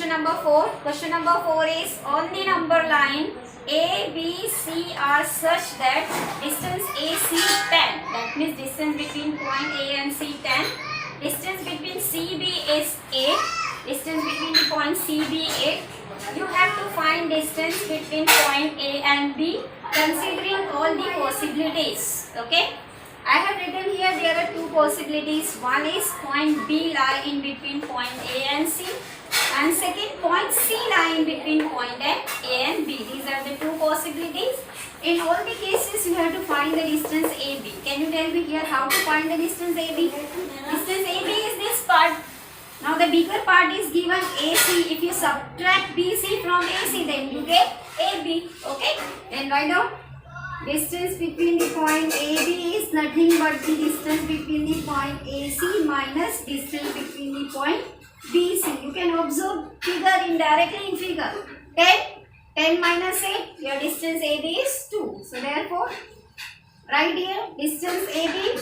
question number 4. Question number 4 is on the number line A, B, C are such that distance AC 10. That means distance between point A and C 10. Distance between CB is 8. Distance between the point CB 8. You have to find distance between point A and B considering all the possibilities. Okay. I have written here there are two possibilities. One is point B lie in between point A and C, and second point C lie in between point A and B. These are the two possibilities. In all the cases you have to find the distance AB. Can you tell me here how to find the distance AB? Distance AB is this part. Now the bigger part is given AC. If you subtract BC from AC, then you get AB. Okay, then write down. Distance between the point AB is nothing but the distance between the point AC minus distance between the point BC. You can observe figure indirectly in figure. 10 minus 8, your distance AB is 2. So therefore, right here, distance AB,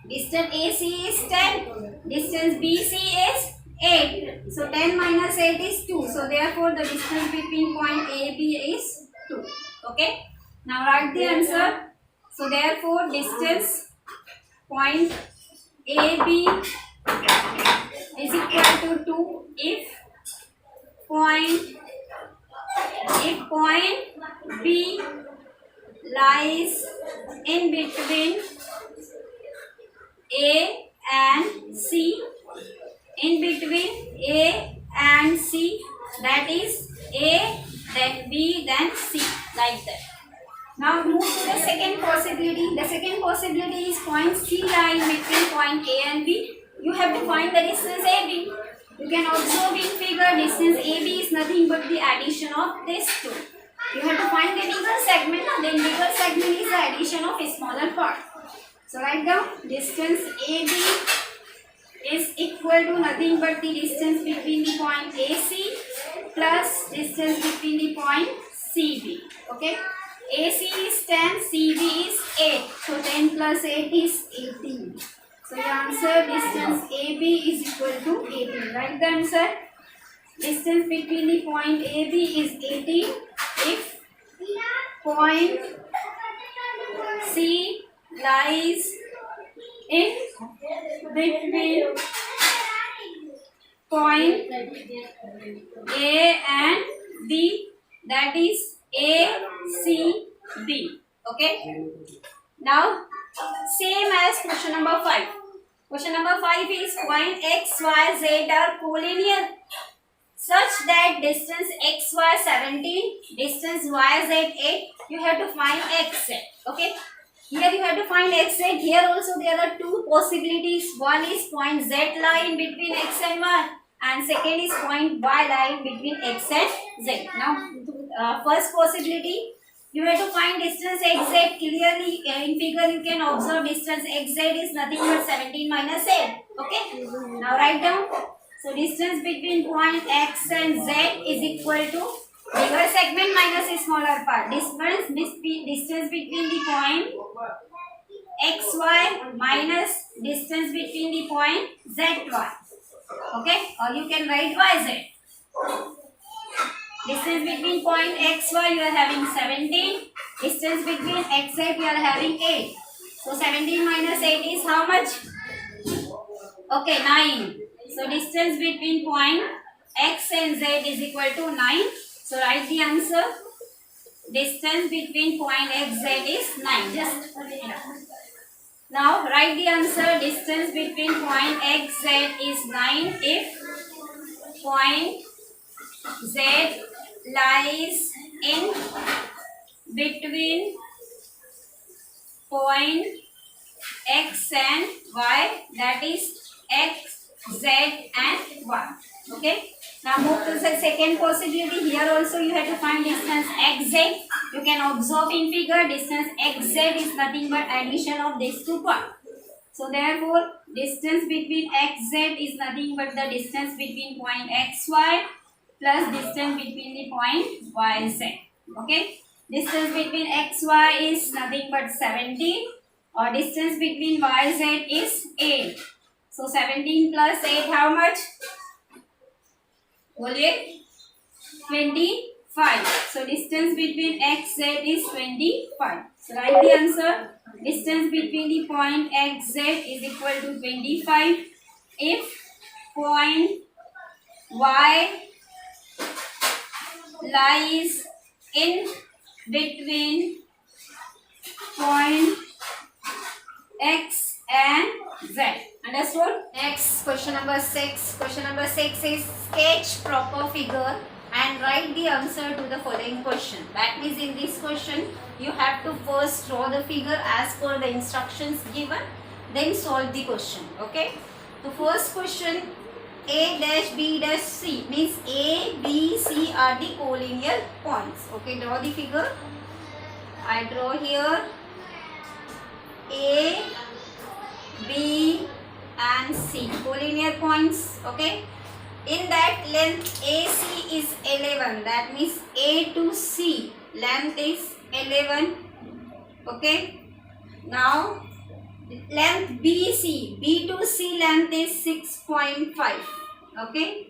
distance AC is 10, distance BC is 8. So 10 minus 8 is 2. So therefore, the distance between point AB is 2. Okay. Now write the answer. So therefore distance point AB is equal to 2 if point B lies in between A and C, in between A and C, that is A then B then C, like that. Now move to the second possibility. The second possibility is point C lie between point A and B. You have to find the distance AB. You can observe in figure distance AB is nothing but the addition of these two. You have to find the bigger segment. Then bigger segment is the addition of a smaller part. So write down distance AB is equal to nothing but the distance between the point AC plus distance between the point CB. Okay. AC is 10, CB is 8. So 10 plus 8 is 18. So your answer distance AB is equal to 18. Write the answer. Distance between the point AB is 18 if point C lies in between point A and B, that is A, C, B. Okay. Now, same as question number 5. Question number 5 is point X, Y, Z are collinear such that distance X, Y 17, distance Y, Z 8. You have to find X, Z. Okay. Here you have to find X, Z. Here also there are two possibilities. One is point Z lie in between X and Y, and second is point Y lie between X and Z. Now, first possibility, you have to find distance XZ. Clearly in figure you can observe distance XZ is nothing but 17 minus 8. Okay. Now write down. So distance between point X and Z is equal to bigger segment minus a smaller part. Distance between the point XY minus distance between the point ZY. Okay. Or you can write YZ. Distance between point XY you are having 17. Distance between XZ you are having 8. So 17 minus 8 is how much? Okay, 9. So distance between point X and Z is equal to 9. So write the answer. Distance between point XZ is 9. Just put it up. Now write the answer. Distance between point XZ is 9 if point Z lies in between point X and Y, that is X, Z and Y. Okay. Now move to the second possibility. Here also you have to find distance XZ. You can observe in figure distance XZ is nothing but addition of these two parts. So therefore distance between XZ is nothing but the distance between point XY plus distance between the point YZ. Okay. Distance between XY is nothing but 17, or distance between YZ is 8. So 17 plus 8 how much? बोलिए 25. So distance between x z is 25. So write the answer. Distance between the point x z is equal to 25 if point y lies in between point x and z. Understood? Next, question number 6. Question number 6 is sketch proper figure and write the answer to the following question. That means in this question, you have to first draw the figure as per the instructions given, then solve the question. Okay? The first question, A dash B dash C means A, B, C are the collinear points. Okay, draw the figure. I draw here A, B and C collinear points. Okay, in that length AC is 11, that means A to C length is 11. Okay, now length BC, B to C length is 6.5. Okay,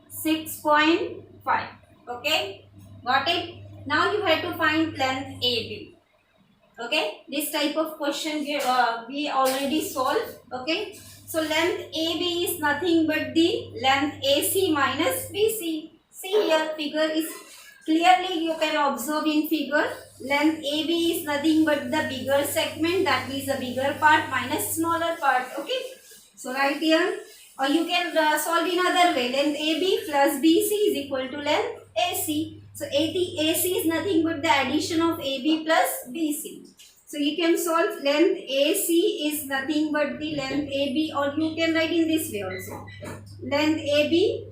6.5. Okay, got it? Now you have to find length AB. Okay, this type of question we already solved. Okay, so length AB is nothing but the length AC minus BC. See here, figure is clearly you can observe in figure length AB is nothing but the bigger segment, that means the bigger part minus smaller part. Okay, so right here, or you can solve in other way. Length AB plus BC is equal to length AC. So AC is nothing but the addition of AB plus BC. So you can solve length AC is nothing but the length AB, or you can write in this way also. Length AB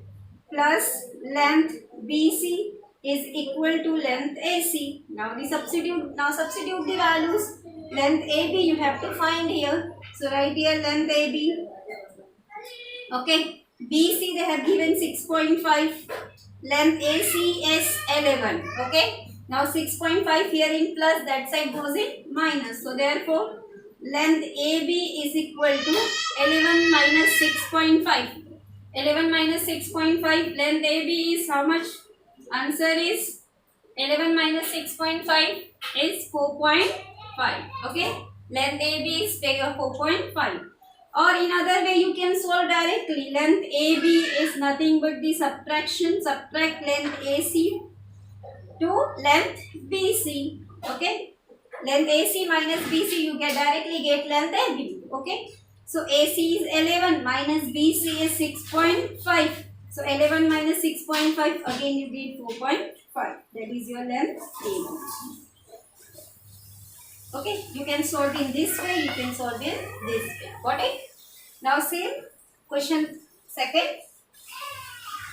plus length BC is equal to length AC. Now substitute the values. Length AB you have to find here. So write here length AB. Okay, BC they have given 6.5. Length AC is 11. Okay, now 6.5 here in plus, that side goes in minus. So therefore, length AB is equal to 11 minus 6.5. 11 minus 6.5, length AB is how much? Answer is 11 minus 6.5 is 4.5. Okay, length AB is 4.5. Or in other way you can solve directly. Length AB is nothing but the subtraction. Subtract length AC to length BC. Okay, length AC minus BC you can directly get length AB. Okay, so AC is 11 minus BC is 6.5. So 11 minus 6.5, again you get 4.5. That is your length AB. Okay, you can solve in this way, you can solve in this way. Got it? Now same question second.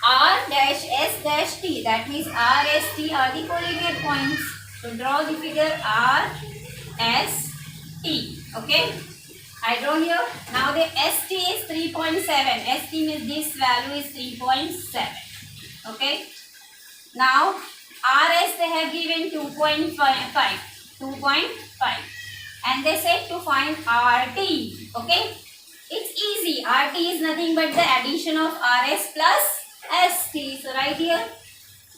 R dash S dash T, that means R, S, T are the collinear points. So draw the figure R, S, T. Okay, I draw here. Now the ST is 3.7. ST means this value is 3.7. Okay, now RS they have given 2.5. 2.5 and they said to find RT. Okay, it's easy. RT is nothing but the addition of RS plus ST. So right here,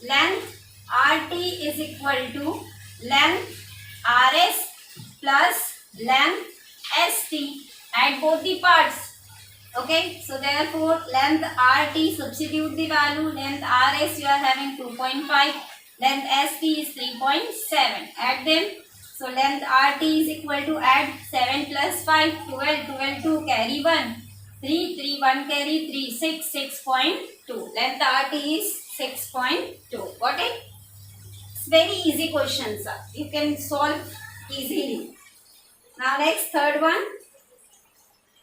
length RT is equal to length RS plus length ST. Add both the parts. Okay, so therefore length RT, substitute the value. Length RS you are having 2.5. Length ST is 3.7. Add them. So length RT is equal to, add 7 plus 5, 12, 12, 2, carry 1, 3, 3, 1 carry 3, 6, 6.2. Length RT is 6.2. Got it? It's very easy questions. You can solve easily. Now next, third one.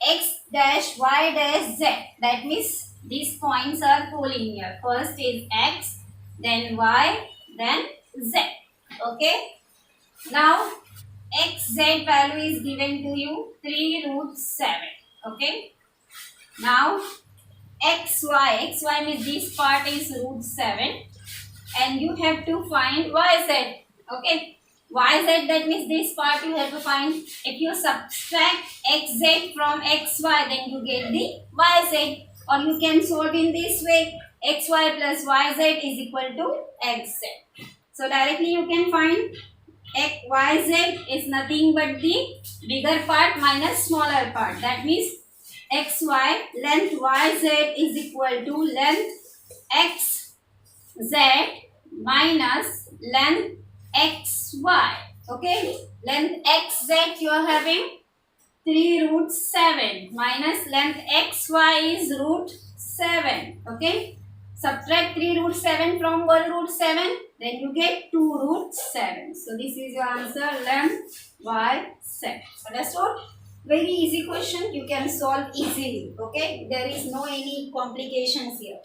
X dash Y dash Z. That means these points are collinear. First is X, then Y, then Z. Okay. Now, XZ value is given to you 3 root 7. Okay. Now, XY means this part is root 7. And you have to find YZ. Okay. YZ, that means this part you have to find. If you subtract XZ from XY, then you get the YZ. Or you can solve in this way. xy plus yz is equal to xz. So directly you can find yz is nothing but the bigger part minus smaller part. That means xy length yz is equal to length xz minus length xy. Okay, length xz you are having 3 root 7 minus length xy is root 7. Okay, subtract 3 root 7 from 1 root 7, then you get 2 root 7. So this is your answer, length y7. Understood? Very easy question, you can solve easily. Okay, there is no any complications here.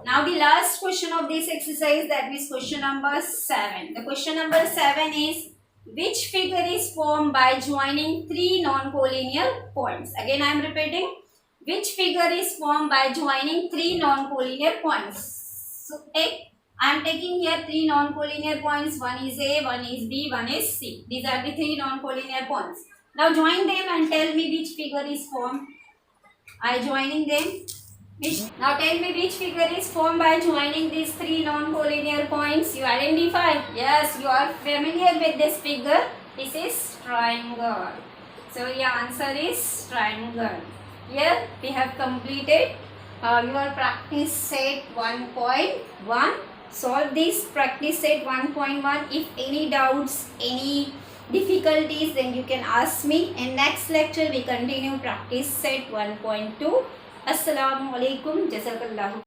Now the last question of this exercise, that is question number 7. The question number 7 is, which figure is formed by joining 3 non-collinear points? Again I am repeating, which figure is formed by joining 3 non-collinear points? So I am taking here 3 non-collinear points. One is A, one is B, one is C. These are the 3 non-collinear points. Now join them and tell me which figure is formed. I joining them. Now tell me which figure is formed by joining these 3 non-collinear points. You identify. Yes, you are familiar with this figure. This is triangle. So your answer is triangle. Here we have completed your practice set 1.1. Solve this practice set 1.1. If any doubts, any difficulties, then you can ask me. In next lecture we continue practice set 1.2. Assalamu alaikum. Jazakallahu.